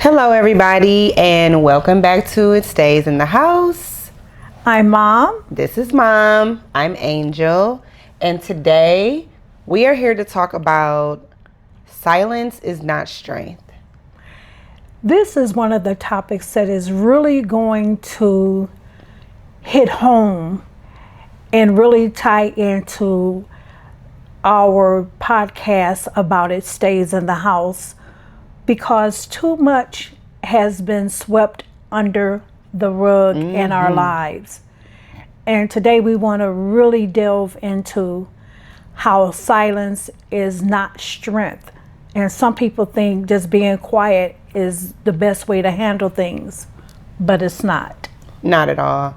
Hello, everybody, and welcome back to It Stays in the House. I'm Mom. This is Mom. I'm Angel, and today we are here to talk about silence is not strength. This is one of the topics that is really going to hit home and really tie into our podcast about It Stays in the House, because too much has been swept under the rug in our lives. And today we want to really delve into how silence is not strength. And some people think just being quiet is the best way to handle things, but it's not. Not at all.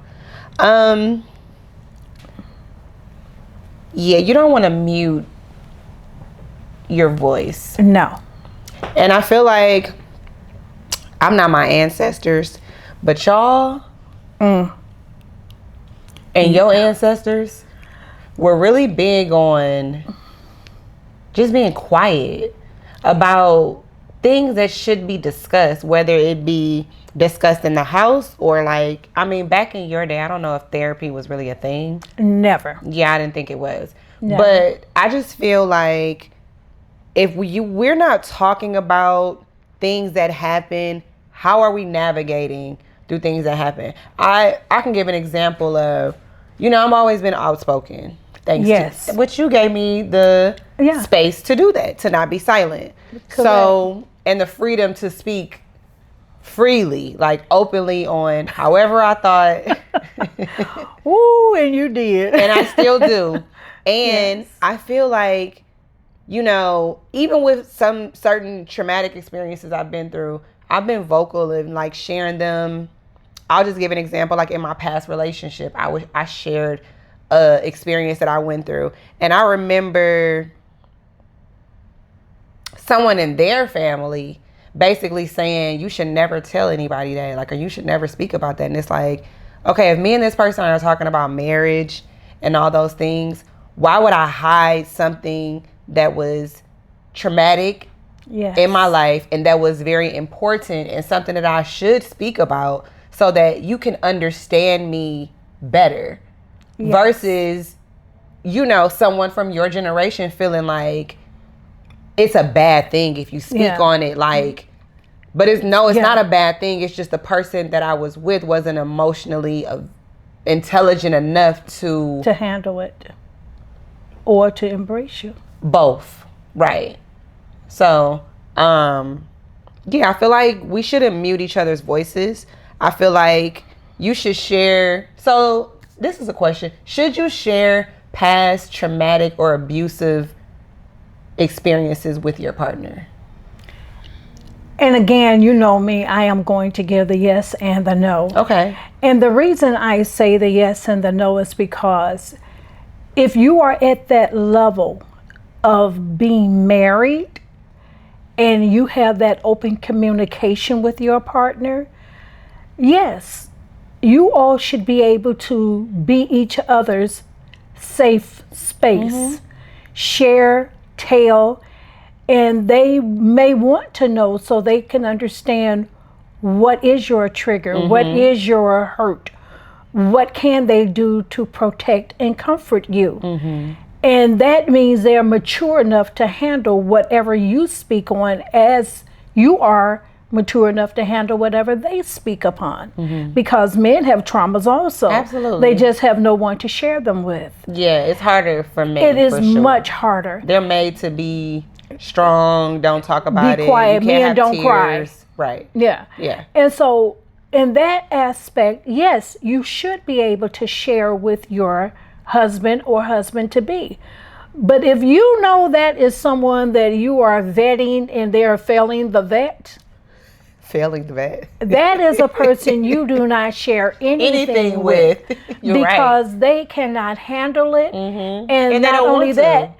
Yeah, you don't want to mute your voice. No. And I feel like I'm not my ancestors, but y'all and your ancestors were really big on just being quiet about things that should be discussed, whether it be discussed in the house or back in your day, I don't know if therapy was really a thing. Never. Yeah, I didn't think it was. Never. But I just feel like if we're not talking about things that happen, how are we navigating through things that happen? I can give an example of, I've always been outspoken. Thanks to which you gave me the space to do that, to not be silent. Correct. So, and the freedom to speak freely, like openly on however I thought. Ooh, and you did. And I still do. And I feel like, even with some certain traumatic experiences I've been through, I've been vocal and sharing them. I'll just give an example. Like in my past relationship, I shared a experience that I went through. And I remember someone in their family basically saying, you should never tell anybody that, or you should never speak about that. And it's like, okay, if me and this person are talking about marriage and all those things, why would I hide something that was traumatic in my life and that was very important and something that I should speak about so that you can understand me better versus, someone from your generation feeling like it's a bad thing if you speak on it, but it's not a bad thing. It's just the person that I was with wasn't emotionally intelligent enough to handle it or to embrace you. Both. Right. So, I feel like we shouldn't mute each other's voices. I feel like you should share. So this is a question. Should you share past traumatic or abusive experiences with your partner? And again, you know me, I am going to give the yes and the no. Okay. And the reason I say the yes and the no is because if you are at that level of being married and you have that open communication with your partner, yes, you all should be able to be each other's safe space, share, tell, and they may want to know so they can understand what is your trigger, what is your hurt, what can they do to protect and comfort you. And that means they're mature enough to handle whatever you speak on, as you are mature enough to handle whatever they speak upon. Because men have traumas also. Absolutely. They just have no one to share them with. Yeah, it's harder for men. It is much harder. They're made to be strong, don't talk about it. Be quiet, men don't cry. Right. Yeah. And so in that aspect, yes, you should be able to share with your husband or husband-to-be. But if you know that is someone that you are vetting and they're failing the vet, that is a person you do not share anything with. Because they cannot handle it. And not only that,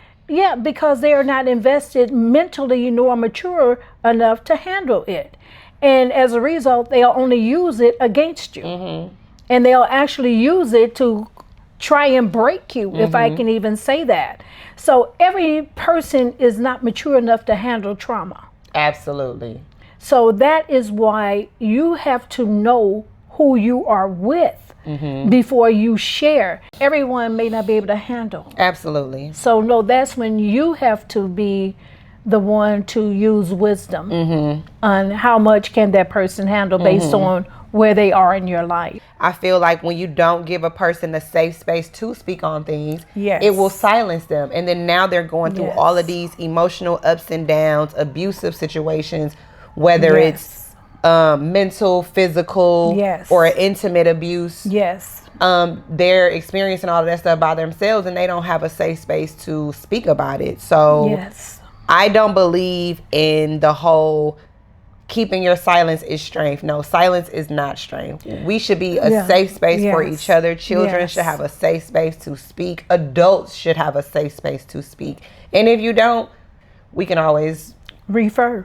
because they are not invested mentally nor mature enough to handle it. And as a result, they'll only use it against you. And they'll actually use it to try and break you, if I can even say that. So every person is not mature enough to handle trauma. Absolutely. So that is why you have to know who you are with before you share. Everyone may not be able to handle. Absolutely. So no, that's when you have to be the one to use wisdom on how much can that person handle based on where they are in your life. I feel like when you don't give a person a safe space to speak on things, Yes. it will silence them. And then now they're going through Yes. all of these emotional ups and downs, abusive situations, whether it's mental, physical, Yes. or intimate abuse. Yes. They're experiencing all of that stuff by themselves and they don't have a safe space to speak about it. So Yes. I don't believe in the whole keeping your silence is strength. No, silence is not strength. We should be a safe space for Yes. each other. Children Yes. should have a safe space to speak. Adults should have a safe space to speak. And if you don't, we can always Refer.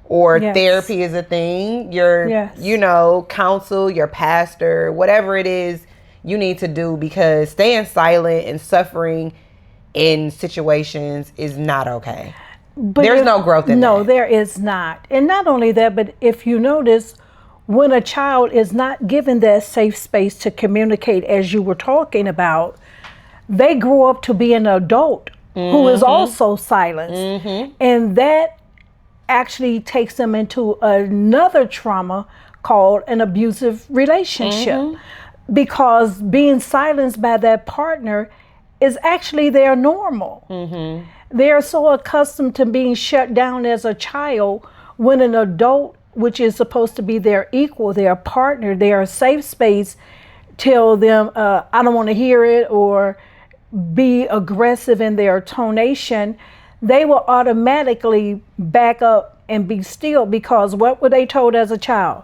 or Yes. therapy is a thing. Your, Yes. counsel, your pastor, whatever it is you need to do, because staying silent and suffering in situations is not okay. But There's no growth in no, that. there is not. And not only that, but if you notice, when a child is not given that safe space to communicate, as you were talking about, they grow up to be an adult who is also silenced. And that actually takes them into another trauma called an abusive relationship. Because being silenced by that partner is actually their normal. They are so accustomed to being shut down as a child, when an adult, which is supposed to be their equal, their partner, their safe space, tell them, I don't want to hear it, or be aggressive in their tonation, they will automatically back up and be still, because what were they told as a child?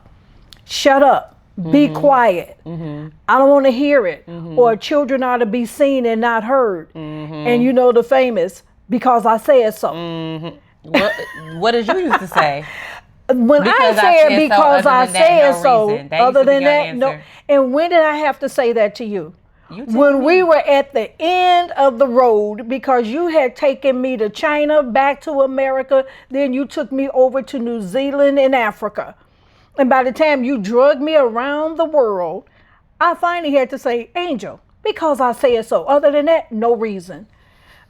Shut up, be quiet. I don't want to hear it. Or children are to be seen and not heard. And you know the famous, because I said so. What did you used to say? When Because I I said said so, because other I than that, said no so, reason. That used other to be than your that, no. answer. And when did I have to say that to you? You tell When me. we were at the end of the road, because you had taken me to China, back to America, then you took me over to New Zealand and Africa. And by the time you drugged me around the world, I finally had to say, Angel, because I said so. Other than that, no reason.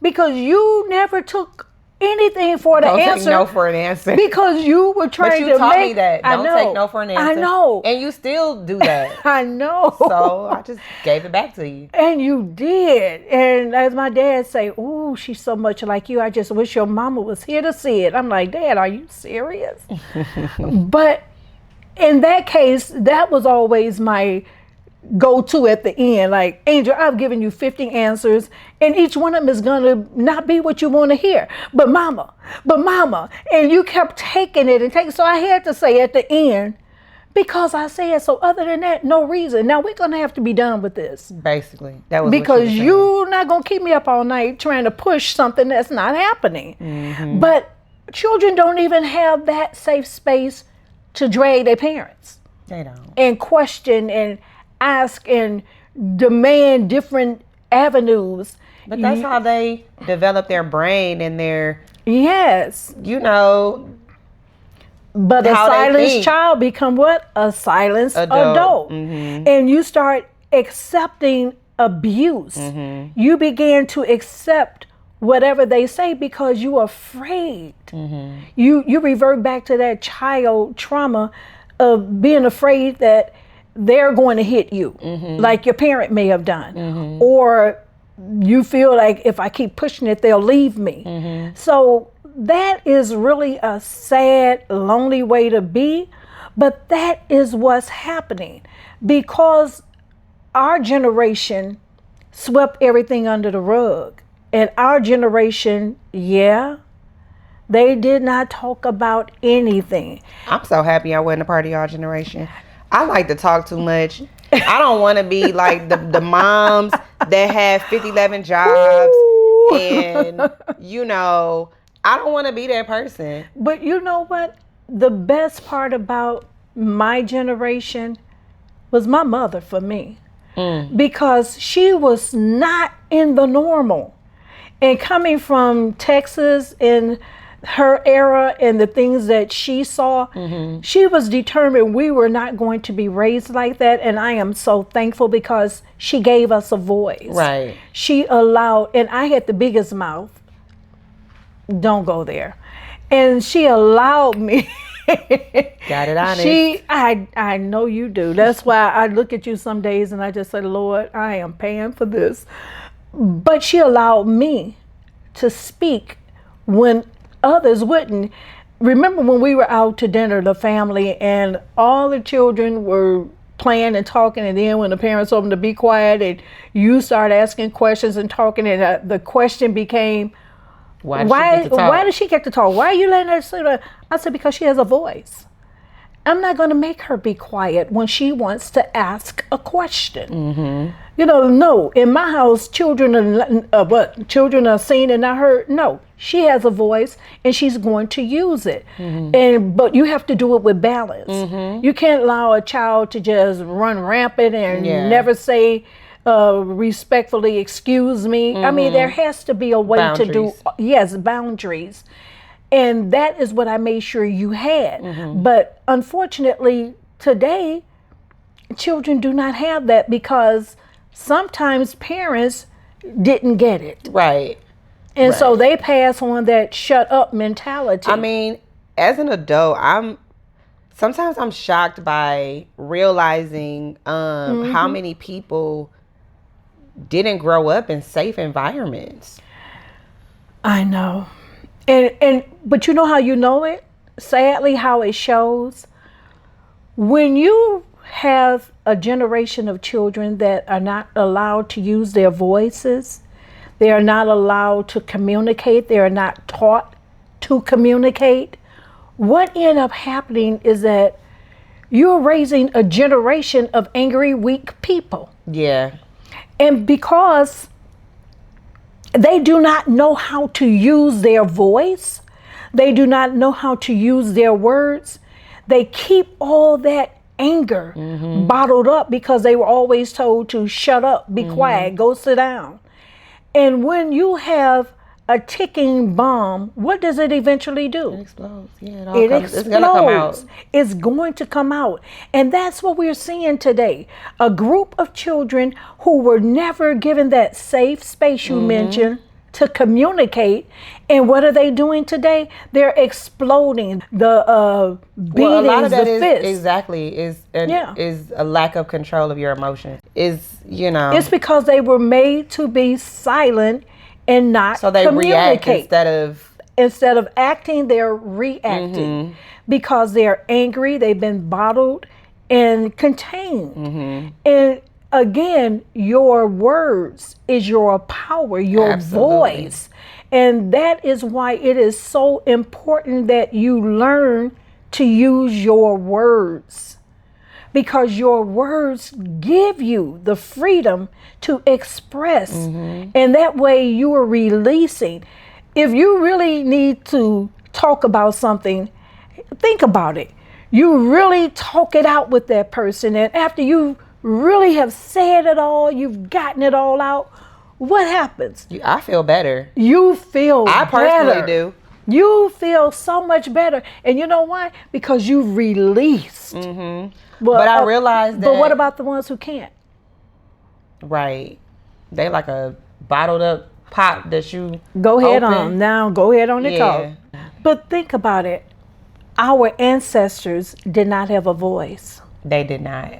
Because you never took anything for the Don't answer. take no for an answer. Because you were But trying you to taught make me that. I Don't know. take no for an answer. I know. And you still do that. I know. So I just gave it back to you. And you did. And as my dad say, "Ooh, she's so much like you. I just wish your mama was here to see it." I'm like, Dad, are you serious? But in that case, that was always my go-to at the end. Like, Angel, I've given you 50 answers, and each one of them is gonna not be what you want to hear. But mama, and you kept taking it and taking. So I had to say at the end, because I said so. Other than that, no reason. Now we're gonna have to be done with this. Basically, that was Because what you you're not gonna keep me up all night trying to push something that's not happening. But children don't even have that safe space to drag their parents They don't. and question and ask and demand different avenues. But that's how they develop their brain and their, Yes. But a how they silenced think. child become what? A silenced Adult. adult. And you start accepting abuse. You begin to accept whatever they say because you're afraid. You revert back to that child trauma of being afraid that they're going to hit you, like your parent may have done. Or you feel like if I keep pushing it, they'll leave me. So that is really a sad, lonely way to be. But that is what's happening because our generation swept everything under the rug. And our generation, they did not talk about anything. I'm so happy I wasn't a part of y'all generation. I like to talk too much. I don't want to be like the moms that have 11 jobs. Ooh. And, I don't want to be that person. But you know what? The best part about my generation was my mother for me. Because she was not in the normal. And coming from Texas and her era and the things that she saw, she was determined we were not going to be raised like that. And I am so thankful because she gave us a voice. Right. She allowed, and I had the biggest mouth. Don't go there. And she allowed me. Got it honest. I know you do. That's why I look at you some days and I just say, Lord, I am paying for this. But she allowed me to speak when others wouldn't. Remember when we were out to dinner, the family, and all the children were playing and talking, and then when the parents told them to be quiet and you start asking questions and talking, and the question became, why does she get to talk? Why are you letting her sit there? I said, because she has a voice. I'm not going to make her be quiet when she wants to ask a question. No, in my house, children are seen and not heard. No, she has a voice and she's going to use it. But you have to do it with balance. You can't allow a child to just run rampant and never say respectfully, excuse me. I mean, there has to be a way to do, boundaries. And that is what I made sure you had. But unfortunately, today, children do not have that because sometimes parents didn't get it. Right. And so they pass on that shut up mentality. I mean, as an adult, sometimes I'm shocked by realizing how many people didn't grow up in safe environments. I know. But you know how you know it? Sadly, how it shows. When you have a generation of children that are not allowed to use their voices, they are not allowed to communicate, they are not taught to communicate, what ends up happening is that you're raising a generation of angry, weak people. Yeah. And because they do not know how to use their voice, they do not know how to use their words, they keep all that anger bottled up because they were always told to shut up, be quiet, go sit down. And when you have a ticking bomb, what does it eventually do? It explodes. Yeah, it explodes. It's gonna come out. It's going to come out. And that's what we're seeing today. A group of children who were never given that safe space you mentioned to communicate. And what are they doing today? They're exploding. The beatings, a lot of that the fists. Is a lack of control of your emotions. It's because they were made to be silent and not so they react instead of acting, they're reacting because they're angry. They've been bottled and contained. And again, your words is your power, your voice. And that is why it is so important that you learn to use your words, because your words give you the freedom to express. And that way you are releasing. If you really need to talk about something, think about it. You really talk it out with that person. And after you really have said it all, you've gotten it all out, what happens? I feel better. You feel better. I personally do. You feel so much better. And you know why? Because you've released. But I realized that. But what about the ones who can't? Right. They like a bottled up pop that you go ahead open. on. Now go ahead on and talk. But think about it. Our ancestors did not have a voice. They did not.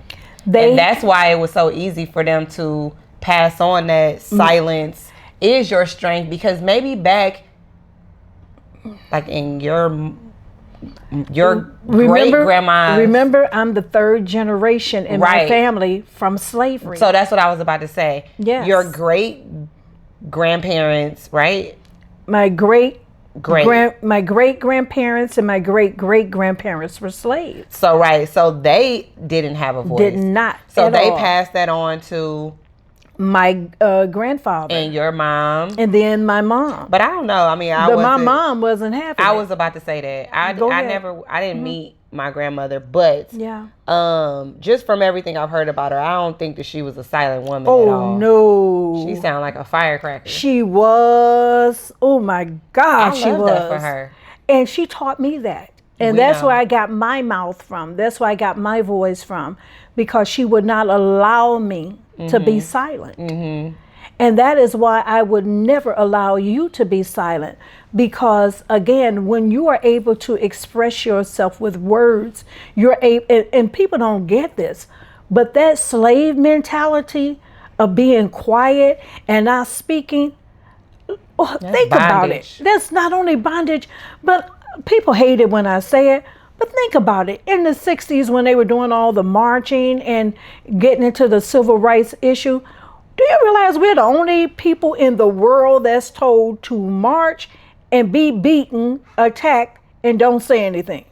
And that's why it was so easy for them to pass on that silence is your strength, because maybe back like in your great grandma. Remember, I'm the third generation in my family from slavery. So that's what I was about to say. Yes. Your great grandparents, right? My great grandparents and my great grandparents were slaves. So they didn't have a voice. Did not. So they passed that on to my grandfather and your mom, and then my mom. But I don't know. I mean, my mom wasn't happy. I was about to say that I didn't meet my grandmother, but just from everything I've heard about her, I don't think that she was a silent woman at all. Oh no, she sounded like a firecracker. She was. Oh my gosh, I love that for her. And she taught me that. And We that's know. where I got my mouth from. That's where I got my voice from, because she would not allow me to be silent. And that is why I would never allow you to be silent. Because again, when you are able to express yourself with words, you're able, and people don't get this, but that slave mentality of being quiet and not speaking, think about it. bondage. That's not only bondage, but people hate it when I say it. But think about it. In the 60s, when they were doing all the marching and getting into the civil rights issue, do you realize we're the only people in the world that's told to march and be beaten, attacked, and don't say anything?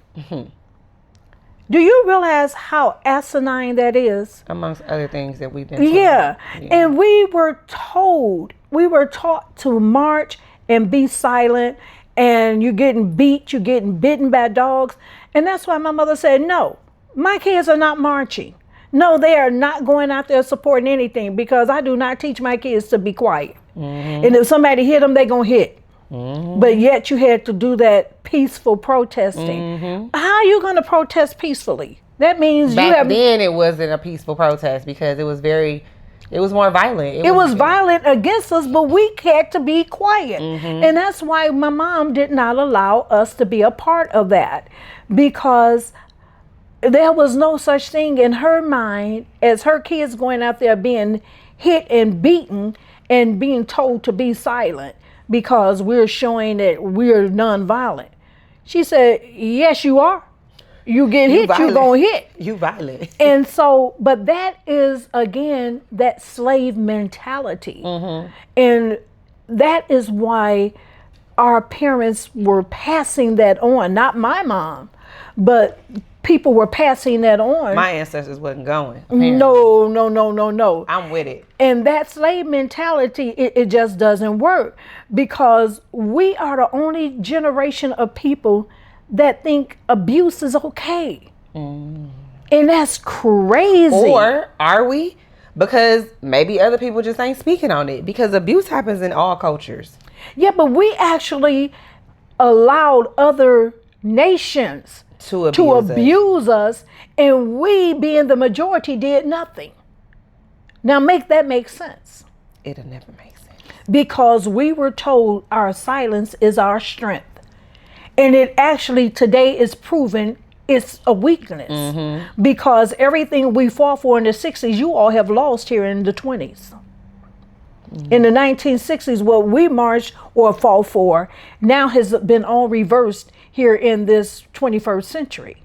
Do you realize how asinine that is? Amongst other things that we've been told. Yeah. And we were taught to march and be silent, and you're getting beat, you're getting bitten by dogs. And that's why my mother said, no, my kids are not marching. No, they are not going out there supporting anything, because I do not teach my kids to be quiet. And if somebody hit them, they're going to hit. But yet you had to do that peaceful protesting. How are you going to protest peacefully? That means Back then it wasn't a peaceful protest, because it was more violent. It was violent against us, but we had to be quiet. And that's why my mom did not allow us to be a part of that, because there was no such thing in her mind as her kids going out there being hit and beaten and being told to be silent because we're showing that we're nonviolent. She said, yes, you are. You get hit, you're going to hit. You violent. And so, but that is, again, that slave mentality. And that is why our parents were passing that on. Not my mom, but people were passing that on. My ancestors wasn't going. Apparently. No. I'm with it. And that slave mentality, it just doesn't work, because we are the only generation of people that think abuse is okay. And that's crazy. Or are we? Because maybe other people just ain't speaking on it, because abuse happens in all cultures. Yeah, but we actually allowed other nations To abuse us, and we, being the majority, did nothing. Now make sense. It'll never make sense. Because we were told our silence is our strength. And it actually today is proven it's a weakness. Because everything we fought for in the 60s, you all have lost here in the 20s. In the 1960s, what we marched or fought for now has been all reversed here in this 21st century.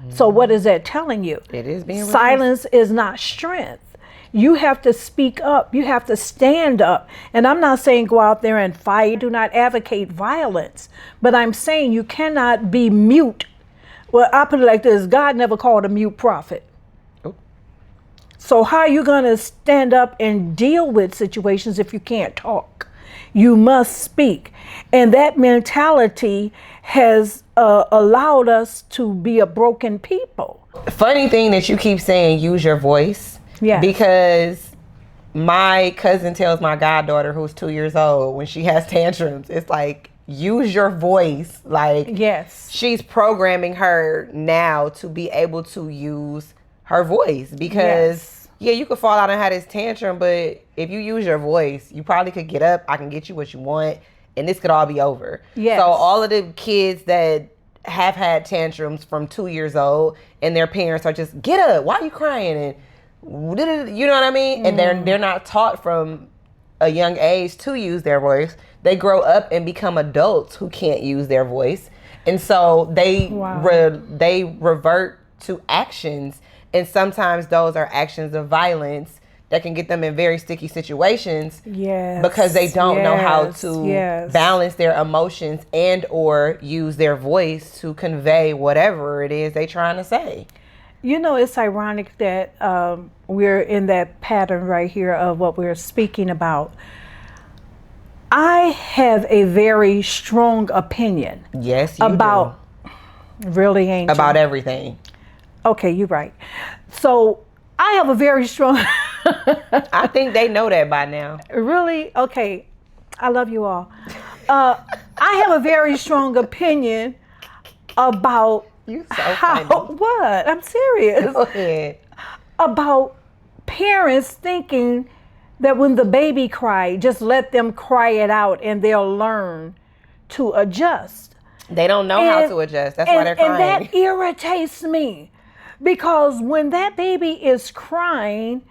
So what is that telling you? It is being silence is not strength. You have to speak up. You have to stand up. And I'm not saying go out there and fight. I do not advocate violence. But I'm saying you cannot be mute. Well, I put it like this. God never called a mute prophet. So how are you going to stand up and deal with situations if you can't talk? You must speak. And that mentality has allowed us to be a broken people. Funny thing that you keep saying, use your voice. Yeah. Because my cousin tells my goddaughter, who's 2 years old, when she has tantrums, it's like, use your voice. Like, yes, she's programming her now to be able to use her voice, because yeah, you could fall out and have this tantrum, but if you use your voice, you probably could get up. I can get you what you want, and this could all be over. Yes. So all of the kids that have had tantrums from 2 years old, and their parents are just, get up, why are you crying? And you know what I mean? And they're not taught from a young age to use their voice. They grow up and become adults who can't use their voice, and so they revert to actions. And sometimes those are actions of violence that can get them in very sticky situations. Yes. Because they don't know how to Yes. balance their emotions and or use their voice to convey whatever it is they're trying to say. You know, it's ironic that we're in that pattern right here of what we're speaking about. I have a very strong opinion. Yes, you about really ain't you? About everything. Okay, you're right. So I have a very strong. I think they know that by now. Really? Okay. I love you all. I have a very strong opinion about You so how funny. what? I'm serious. Go ahead. About parents thinking that when the baby cry, just let them cry it out and they'll learn to adjust. They don't know how to adjust. That's why they're And crying. that irritates me because when that baby is crying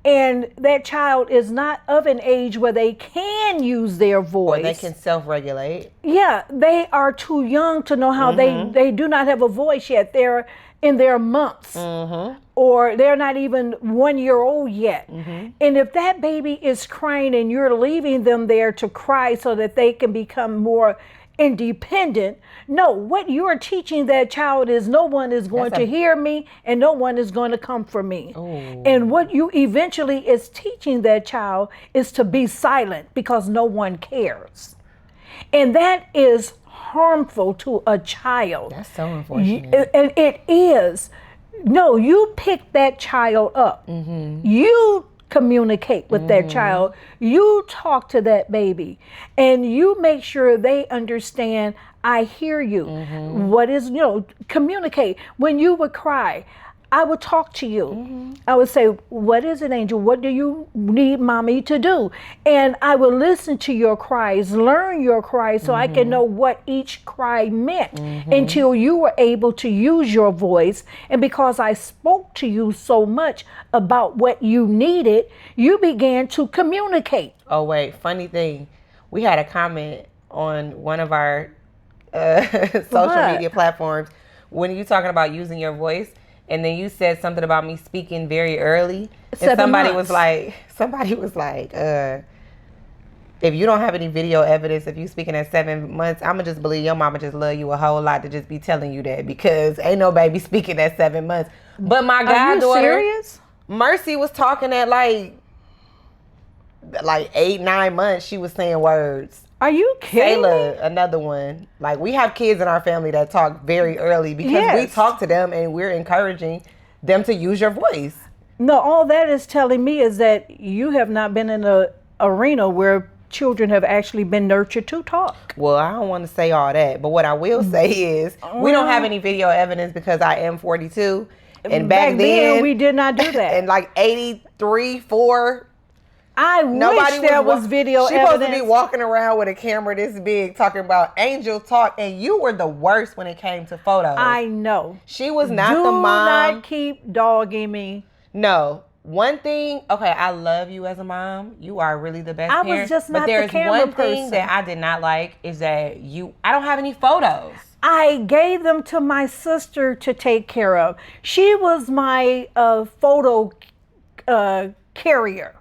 and that child is not of an age where they can use their voice, Or they can self-regulate. yeah, they are too young to know how they do not have a voice yet. They're in their months. Or they're not even 1 year old yet. And if that baby is crying and you're leaving them there to cry so that they can become more independent, no, what you're teaching that child is no one is going to hear me and no one is going to come for me. And what you eventually is teaching that child is to be silent because no one cares. And that is harmful to a child. That's so unfortunate. And it is. No, you pick that child up. You communicate with that child. You talk to that baby. And you make sure they understand, I hear you. What is, communicate. When you would cry, I would talk to you. I would say, what is it, Angel? What do you need mommy to do? And I would listen to your cries, learn your cries so I can know what each cry meant until you were able to use your voice. And because I spoke to you so much about what you needed, you began to communicate. Oh, wait. Funny thing. We had a comment on one of our social media platforms when you talking about using your voice. And then you said something about me speaking very early. And somebody was like, if you don't have any video evidence of you speaking at 7 months, I'ma just believe your mama just love you a whole lot to just be telling you that because ain't no baby speaking at 7 months. But my goddaughter, serious? Mercy, was talking at like 8, 9 months. She was saying words. Are you kidding me? Sayla, another one. Like, we have kids in our family that talk very early because we talk to them and we're encouraging them to use your voice. No, all that is telling me is that you have not been in an arena where children have actually been nurtured to talk. Well, I don't want to say all that, but what I will say is we don't have any video evidence because I am 42. And back then we did not do that. And like 83, 4. I wish there was video evidence. She supposed to be walking around with a camera this big talking about Angel talk, and you were the worst when it came to photos. I know. She was not the mom. Do not keep dogging me. No. One thing, okay, I love you as a mom. You are really the best parent. I was just not the camera person. But there's one thing that I did not like is that I don't have any photos. I gave them to my sister to take care of. She was my photo carrier.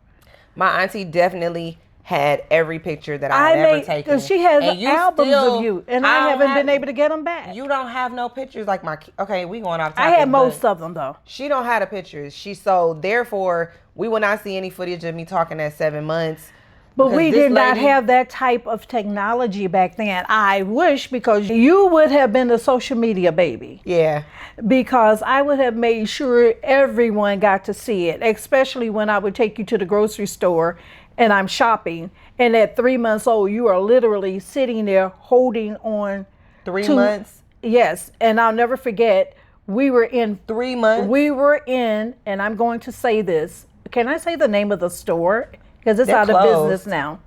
My auntie definitely had every picture that I had ever taken. Because she has albums of you, and I haven't been able to get them back. You don't have no pictures like okay, we going off topic. I had most of them, though. She don't have the pictures. So therefore, we will not see any footage of me talking at 7 months. But we did not have that type of technology back then. I wish, because you would have been the social media baby. Yeah. Because I would have made sure everyone got to see it, especially when I would take you to the grocery store and I'm shopping. And at 3 months old, you are literally sitting there holding on. 3 months? Yes. And I'll never forget, we were in 3 months. We were in, and I'm going to say this. Can I say the name of the store? Because it's out of business now.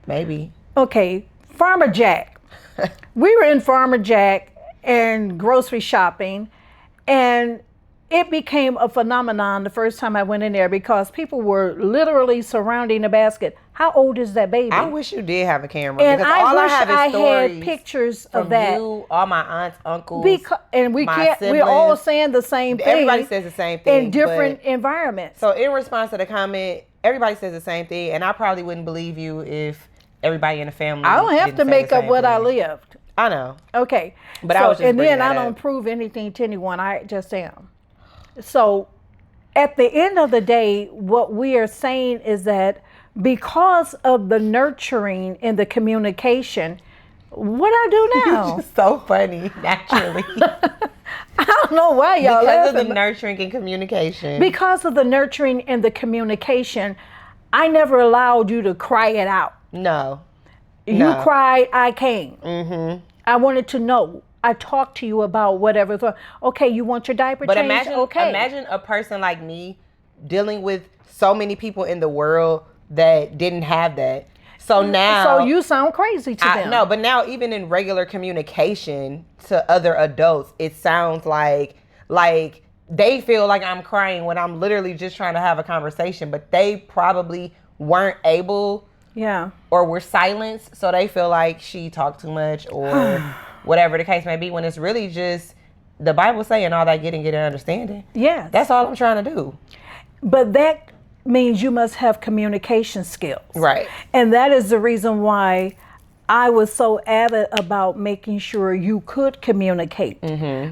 Maybe. Okay, Farmer Jack. We were in Farmer Jack and grocery shopping, and it became a phenomenon the first time I went in there because people were literally surrounding the basket. How old is that baby? I wish you did have a camera. And because I all wish I have is I stories had pictures from of that. You, all my aunts, uncles, and we my can't. siblings. We're all saying the same thing. Everybody says the same thing in different environments. So in response to the comment, everybody says the same thing, and I probably wouldn't believe you if everybody in the family. I don't have to didn't say make the up same what I thing. lived. I know. Okay, but I was just and then that I don't up. prove anything to anyone. I just am. So, at the end of the day, what we are saying is that because of the nurturing and the communication, what I do now? You're just so funny, naturally. I don't know why y'all because laughing. of the nurturing and communication. Because of the nurturing and the communication, I never allowed you to cry it out. No. You cried, I came. Mm-hmm. I wanted to know. I talk to you about whatever. So, okay, you want your diaper But changed? Okay. imagine a person like me dealing with so many people in the world that didn't have that. So now, So you sound crazy to them. No, but now even in regular communication to other adults, it sounds like they feel like I'm crying when I'm literally just trying to have a conversation, but they probably weren't able, Yeah. or were silenced, so they feel like she talked too much or whatever the case may be, when it's really just the Bible saying all that getting understanding. Yes. That's all I'm trying to do. But that means you must have communication skills. Right. And that is the reason why I was so avid about making sure you could communicate.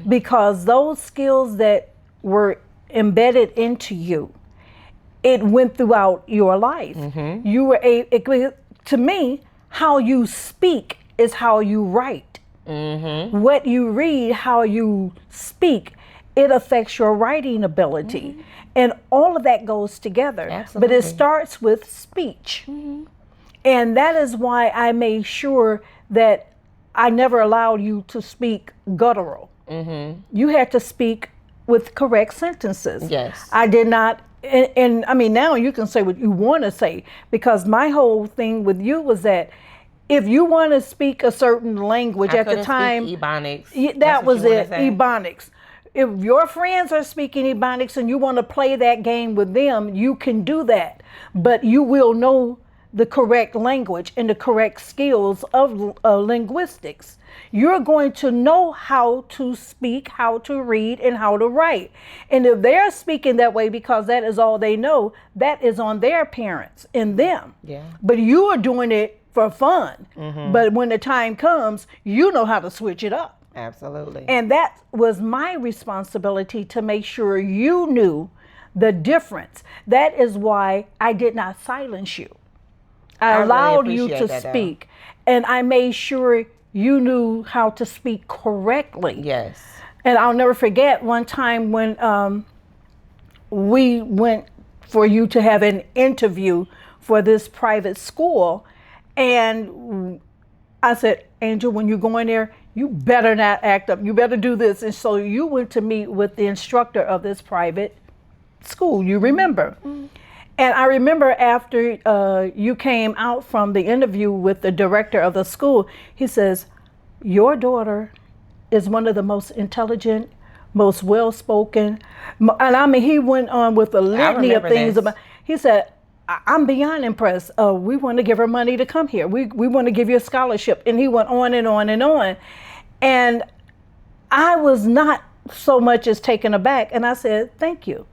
Because those skills that were embedded into you, it went throughout your life. You were to me, how you speak is how you write. What you read, how you speak, it affects your writing ability. And all of that goes together. Absolutely. But it starts with speech. And that is why I made sure that I never allowed you to speak guttural. You had to speak with correct sentences. Yes. I did not, and I mean, now you can say what you want to say, because my whole thing with you was that if you want to speak a certain language at the time, Ebonics. That was it, Ebonics. If your friends are speaking Ebonics and you want to play that game with them, you can do that. But you will know the correct language and the correct skills of linguistics. You're going to know how to speak, how to read, and how to write. And if they're speaking that way because that is all they know, that is on their parents and them. Yeah. But you are doing it for fun. But when the time comes, you know how to switch it up. Absolutely. And that was my responsibility, to make sure you knew the difference. That is why I did not silence you. I allowed you to speak. And I made sure you knew how to speak correctly. Yes. And I'll never forget one time when we went for you to have an interview for this private school. And I said, Angel, when you go in there, you better not act up. You better do this. And so you went to meet with the instructor of this private school. You remember. And I remember after you came out from the interview with the director of the school, he says, your daughter is one of the most intelligent, most well-spoken. And I mean, he went on with a litany of things. He said, I'm beyond impressed. We want to give her money to come here. We want to give you a scholarship. And he went on and on and on. And I was not so much as taken aback. And I said, thank you,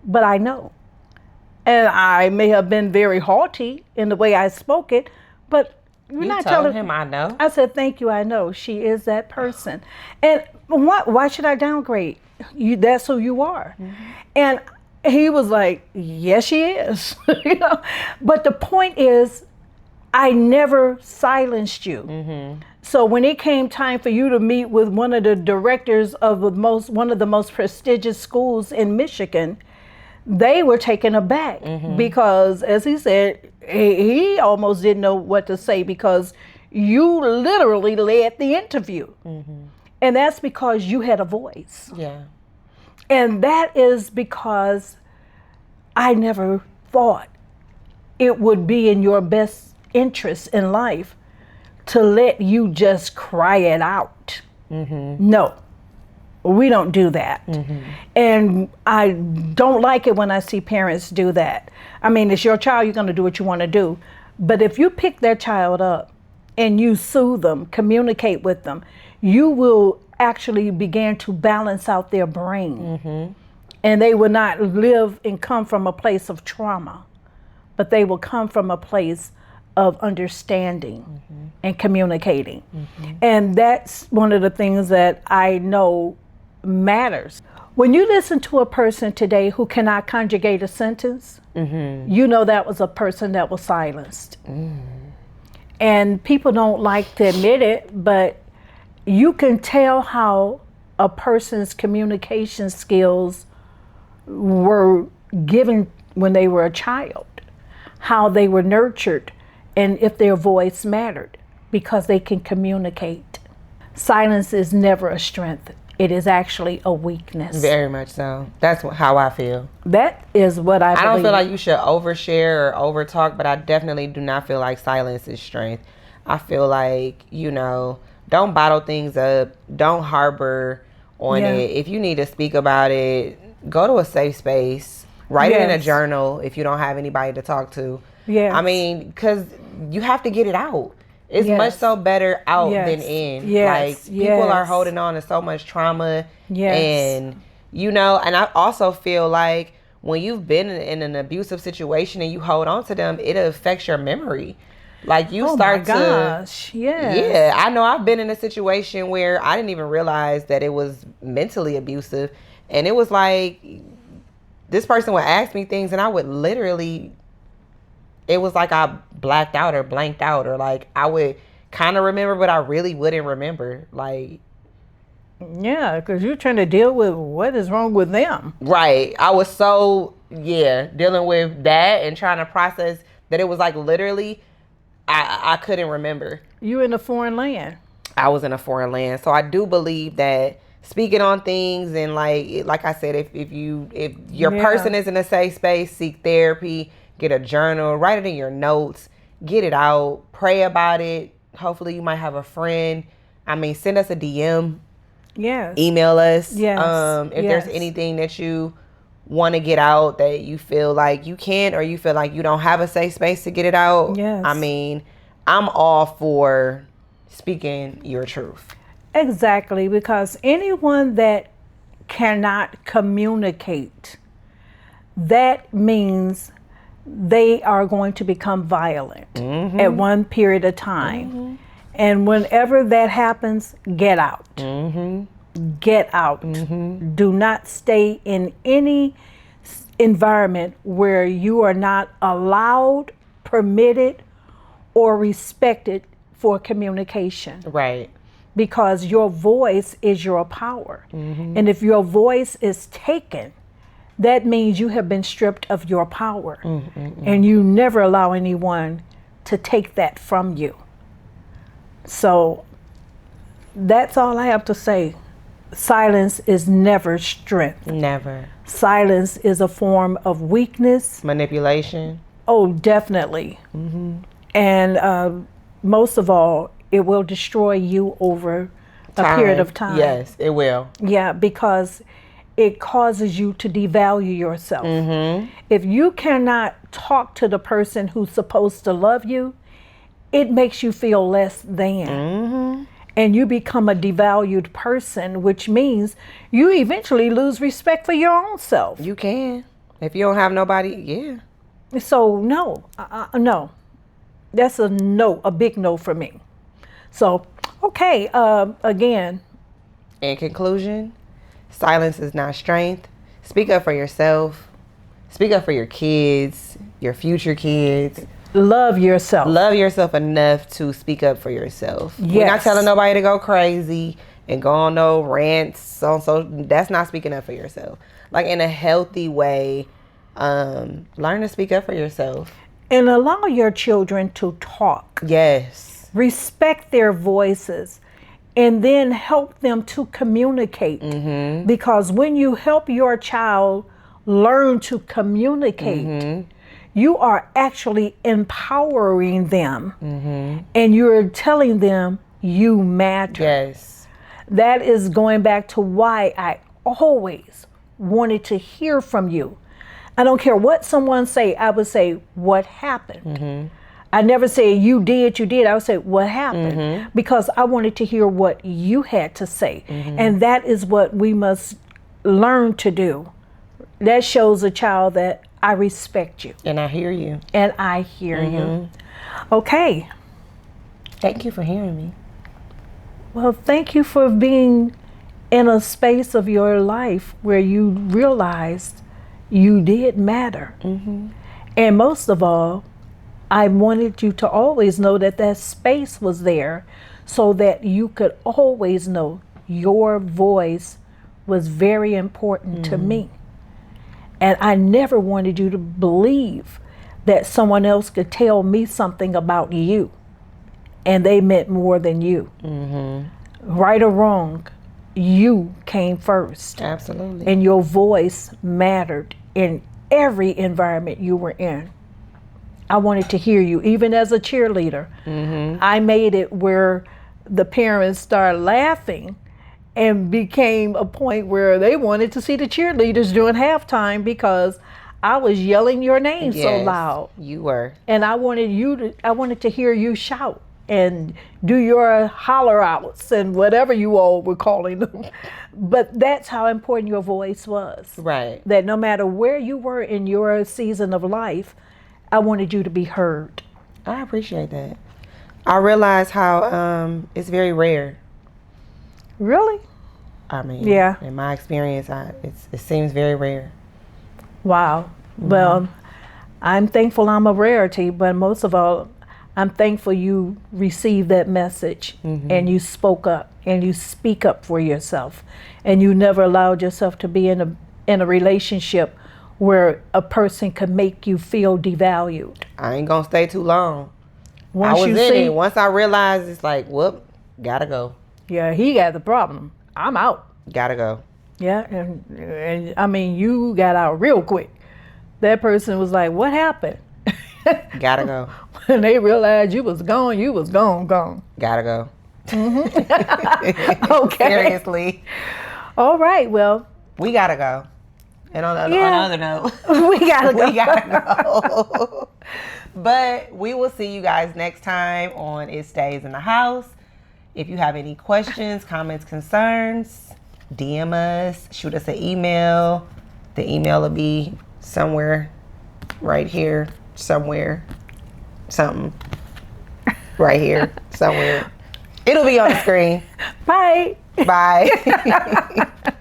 but I know. And I may have been very haughty in the way I spoke it, but you're not telling him I know. I said, thank you, I know. She is that person. And why should I downgrade? That's who you are. And he was like, yes, she is. You know? But the point is, I never silenced you. So when it came time for you to meet with one of the directors of one of the most prestigious schools in Michigan, they were taken aback because, as he said, he almost didn't know what to say, because you literally led the interview. And that's because you had a voice. Yeah. And that is because I never thought it would be in your best interest in life to let you just cry it out. No, we don't do that. And I don't like it when I see parents do that. I mean, it's your child, you're going to do what you want to do. But if you pick their child up and you soothe them, communicate with them, you will actually begin to balance out their brain. And they will not live and come from a place of trauma, but they will come from a place of understanding and communicating. And that's one of the things that I know matters. When you listen to a person today who cannot conjugate a sentence, you know that was a person that was silenced. And people don't like to admit it, but you can tell how a person's communication skills were given when they were a child, how they were nurtured, and if their voice mattered, because they can communicate. Silence is never a strength. It is actually a weakness. Very much so. That's how I feel. That is what I believe. I don't feel like you should overshare or overtalk, but I definitely do not feel like silence is strength. I feel like, don't bottle things up. Don't harbor on it. If you need to speak about it, go to a safe space. Write it in a journal if you don't have anybody to talk to. Yeah. I mean, because you have to get it out. It's much so better out than in. Like, people are holding on to so much trauma. And, and I also feel like when you've been in an abusive situation and you hold on to them, it affects your memory. Like, you start Yeah, I know I've been in a situation where I didn't even realize that it was mentally abusive. And it was like, this person would ask me things and I would literally... It was like I blacked out or blanked out, or like I would kind of remember, but I really wouldn't remember. Like, yeah, because you're trying to deal with what is wrong with them. Right. I was so, dealing with that and trying to process that it was like literally I couldn't remember. You in a foreign land. I was in a foreign land. So I do believe that speaking on things and like I said, if your person is in a safe space, seek therapy. Get a journal, write it in your notes, get it out, pray about it. Hopefully you might have a friend. I mean, send us a DM. Yes. Email us. Yes. If there's anything that you want to get out that you feel like you can't, or you feel like you don't have a safe space to get it out. Yes. I mean, I'm all for speaking your truth. Exactly, because anyone that cannot communicate, that means they are going to become violent at one period of time. And whenever that happens, get out. Get out. Do not stay in any environment where you are not allowed, permitted, or respected for communication. Right. Because your voice is your power. And if your voice is taken, that means you have been stripped of your power. And you never allow anyone to take that from you. So that's all I have to say. Silence is never strength. Never. Silence is a form of weakness. Manipulation. Oh, definitely. And most of all, it will destroy you over a period of time. Yes, it will. Yeah, because it causes you to devalue yourself. If you cannot talk to the person who's supposed to love you, it makes you feel less than. And you become a devalued person, which means you eventually lose respect for your own self. You can. If you don't have nobody, So no. That's a no, a big no for me. So, okay, again. In conclusion, silence is not strength. Speak up for yourself. Speak up for your kids, your future kids. Love yourself. Love yourself enough to speak up for yourself. Yes. We're not telling nobody to go crazy and go on no rants. So that's not speaking up for yourself. Like, in a healthy way, learn to speak up for yourself. And allow your children to talk. Yes. Respect their voices. And then help them to communicate. Because when you help your child learn to communicate, you are actually empowering them. And you're telling them you matter. Yes. That is going back to why I always wanted to hear from you. I don't care what someone say, I would say, what happened? I never say you did. I would say, what happened? Because I wanted to hear what you had to say. And that is what we must learn to do. That shows a child that I respect you. And I hear you. And I hear you. Okay. Thank you for hearing me. Well, thank you for being in a space of your life where you realized you did matter. And most of all, I wanted you to always know that that space was there so that you could always know your voice was very important to me. And I never wanted you to believe that someone else could tell me something about you and they meant more than you. right or wrong, you came first. Absolutely. And your voice mattered in every environment you were in. I wanted to hear you, even as a cheerleader. I made it where the parents started laughing and became a point where they wanted to see the cheerleaders during halftime because I was yelling your name so Yes, loud. you were. And I wanted to hear you shout and do your holler outs and whatever you all were calling them. But that's how important your voice was. Right. That no matter where you were in your season of life, I wanted you to be heard. I appreciate that. I realize how it's very rare. Really? I mean, Yeah. in my experience, it seems very rare. Wow. Well, I'm thankful I'm a rarity, but most of all, I'm thankful you received that message and you spoke up and you speak up for yourself and you never allowed yourself to be in a relationship where a person could make you feel devalued. I ain't gonna stay too long. Once I was you in see, it. Once I realized it's like, whoop, gotta go. yeah, he got the problem. I'm out. Gotta go. Yeah, and I mean, you got out real quick. That person was like, "What happened?" Gotta go. When they realized you was gone. Gotta go. Okay. Seriously. All right. Well, We gotta go. And on Yeah. another note, we gotta go. we gotta go. But we will see you guys next time on It Stays in the House. If you have any questions, comments, concerns, DM us, shoot us an email. The email will be somewhere right here, somewhere, something right here, somewhere. It'll be on the screen. Bye. Bye.